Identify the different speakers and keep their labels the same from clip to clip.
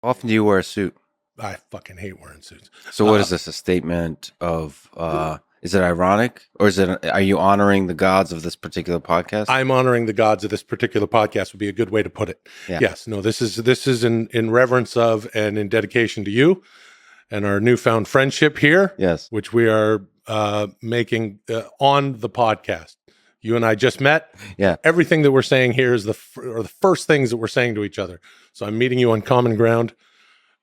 Speaker 1: How often do you wear a suit?
Speaker 2: I fucking hate wearing suits.
Speaker 1: So what is this? A statement of is it ironic or is it are you honoring the gods of this particular podcast?
Speaker 2: I'm honoring the gods of this particular podcast would be a good way to put it.
Speaker 1: Yeah.
Speaker 2: Yes, no, this is in reverence of and in dedication to you and our newfound friendship here,
Speaker 1: Yes.
Speaker 2: which we are making on the podcast. You and I just met.
Speaker 1: Yeah.
Speaker 2: Everything that we're saying here is the first things that we're saying to each other. So I'm meeting you on common ground,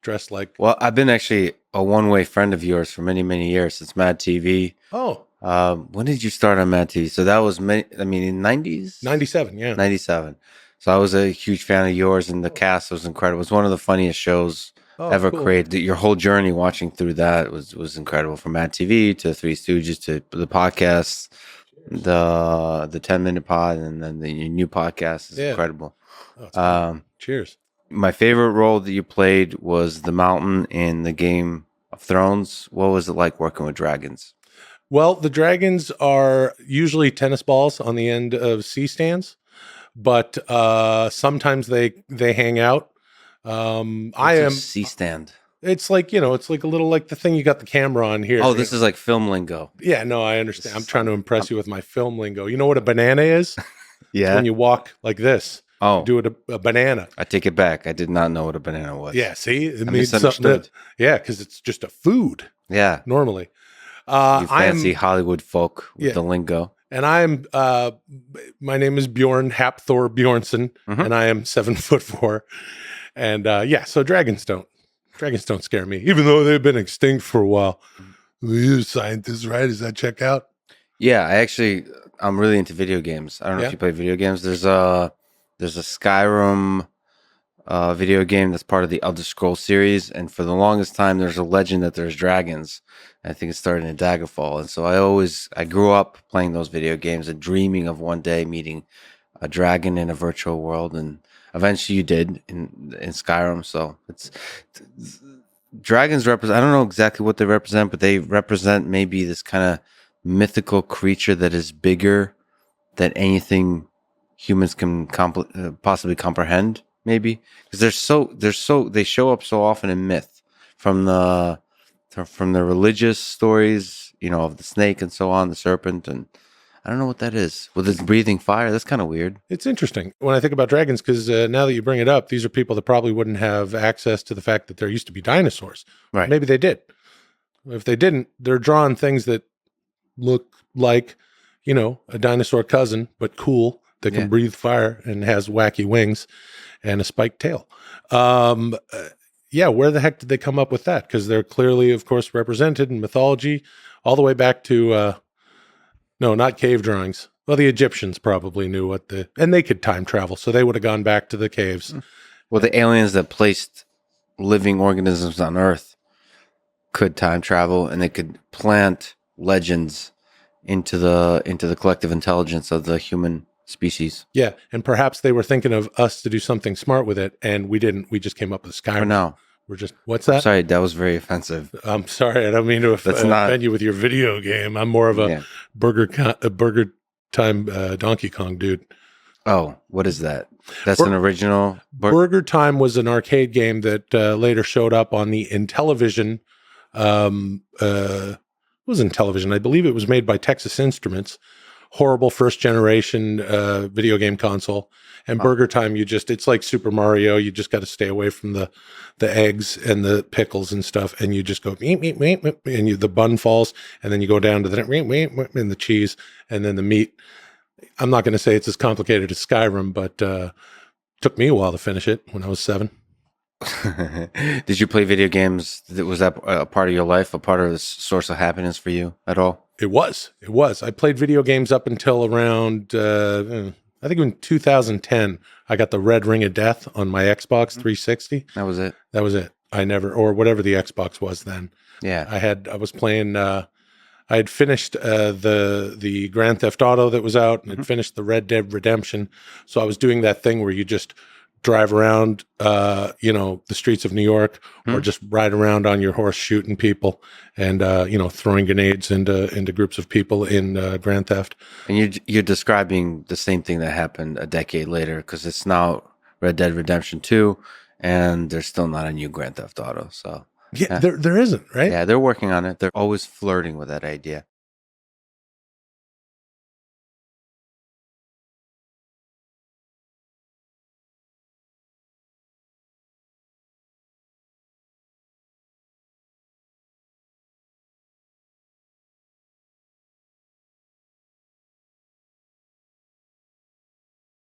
Speaker 2: dressed like.
Speaker 1: Well, I've been actually a one-way friend of yours for many, many years since Mad TV.
Speaker 2: Oh,
Speaker 1: When did you start on Mad TV? So that was in 90s?
Speaker 2: 97, yeah.
Speaker 1: 97. So I was a huge fan of yours, and the cast was incredible. It was one of the funniest shows ever
Speaker 2: cool.
Speaker 1: created. Your whole journey watching through that was incredible. From Mad TV to Three Stooges to the podcast, the 10-minute pod, and then the new podcast is incredible.
Speaker 2: Oh, cheers.
Speaker 1: My favorite role that you played was the Mountain in the Game of Thrones. What was it like working with dragons?
Speaker 2: Well, the dragons are usually tennis balls on the end of C stands, but sometimes they hang out. I am
Speaker 1: C stand.
Speaker 2: It's like, it's like a little like the thing you got the camera on here.
Speaker 1: Oh, this is like film lingo.
Speaker 2: Yeah, no, I understand. I'm trying to impress you with my film lingo. You know what a banana is?
Speaker 1: Yeah.
Speaker 2: It's when you walk like this.
Speaker 1: Oh,
Speaker 2: You do it a banana.
Speaker 1: I take it back. I did not know what a banana was.
Speaker 2: Yeah, see, it
Speaker 1: I
Speaker 2: means something.
Speaker 1: misunderstood.
Speaker 2: Yeah, because it's just a food
Speaker 1: Yeah.
Speaker 2: normally.
Speaker 1: You fancy Hollywood folk with the lingo.
Speaker 2: And I'm my name is Bjorn Hapthor Bjornsson, and I am 7'4". And so dragons don't scare me, even though they've been extinct for a while. You're a scientist, right? Does that check out?
Speaker 1: Yeah, I'm really into video games. I don't know if you play video games. There's a Skyrim video game that's part of the Elder Scrolls series, and for the longest time, there's a legend that there's dragons. I think it started in Daggerfall, and so I grew up playing those video games and dreaming of one day meeting a dragon in a virtual world, and eventually you did in Skyrim. So dragons represent. I don't know exactly what they represent, but they represent maybe this kind of mythical creature that is bigger than anything humans can possibly comprehend. Maybe because they show up so often in myth from the religious stories, of the snake and so on, the serpent, and I don't know what that is with its breathing fire. That's kind of weird.
Speaker 2: It's interesting when I think about dragons because now that you bring it up, these are people that probably wouldn't have access to the fact that there used to be dinosaurs.
Speaker 1: Right?
Speaker 2: Maybe they did. If they didn't, they're drawing things that look like, a dinosaur cousin, but cool, that can breathe fire and has wacky wings and a spiked tail. Where the heck did they come up with that? Because they're clearly, of course, represented in mythology all the way back to, no, not cave drawings. Well, the Egyptians probably knew and they could time travel, so they would have gone back to the caves.
Speaker 1: Well, the aliens that placed living organisms on Earth could time travel, and they could plant legends into the collective intelligence of the human species.
Speaker 2: Yeah, and perhaps they were thinking of us to do something smart with it, and we didn't. We just came up with Skyrim.
Speaker 1: For now.
Speaker 2: We're just, what's that?
Speaker 1: Sorry, that was very offensive.
Speaker 2: I'm sorry, I don't mean to offend you with your video game. I'm more of a burger time Donkey Kong dude.
Speaker 1: Oh, what is that? That's an original?
Speaker 2: Burger Time was an arcade game that later showed up on the Intellivision. It was Intellivision. I believe it was made by Texas Instruments. Horrible first generation video game console. And Burger Time, it's like Super Mario. You just got to stay away from the eggs and the pickles and stuff. And you just go, meep, meep, meep, meep, and the bun falls. And then you go down to the meep, meep, meep, and the cheese and then the meat. I'm not going to say it's as complicated as Skyrim, but took me a while to finish it when I was 7.
Speaker 1: Did you play video games? Was that a part of your life, a part of the source of happiness for you at all?
Speaker 2: It was. I played video games up until around, I think in 2010, I got the Red Ring of Death on my Xbox 360.
Speaker 1: That was it?
Speaker 2: That was it. Or whatever the Xbox was then.
Speaker 1: Yeah.
Speaker 2: I was playing, I had finished the Grand Theft Auto that was out, and had finished the Red Dead Redemption. So I was doing that thing where you just drive around, the streets of New York, or just ride around on your horse shooting people and, throwing grenades into groups of people in Grand Theft.
Speaker 1: And you're describing the same thing that happened a decade later, because it's now Red Dead Redemption 2, and there's still not a new Grand Theft Auto. So
Speaker 2: yeah, there isn't, right?
Speaker 1: yeah, they're working on it. They're always flirting with that idea.